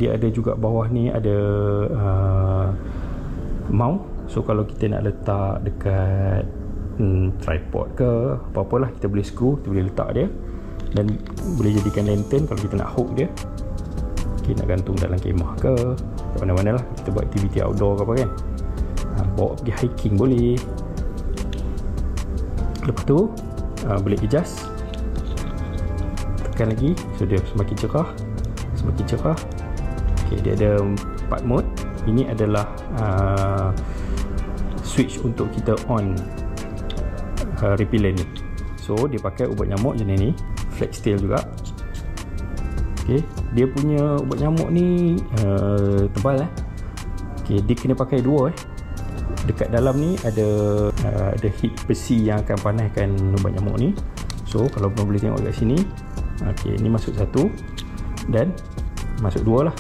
Dia ada juga bawah ni ada mount. So kalau kita nak letak dekat tripod ke apa-apalah, kita boleh screw, kita boleh letak dia, dan boleh jadikan lantern kalau kita nak hook dia. Okay, nak gantung dalam kemah ke kat mana-mana lah, kita buat aktiviti outdoor ke apa kan. Bawa pergi hiking boleh. Lepas tu boleh adjust, tekan lagi, so dia semakin cerah, semakin cerah. Okay, dia ada 4 mode. Ini adalah switch untuk kita on repellent ni. So dia pakai ubat nyamuk jenis ni, flex tail juga. Okay, dia punya ubat nyamuk ni tebal Okay, dia kena pakai 2 Dekat dalam ni ada heat besi yang akan panaskan ubat nyamuk ni. So kalau boleh tengok kat sini, okay, ni masuk 1 dan masuk 2 lah.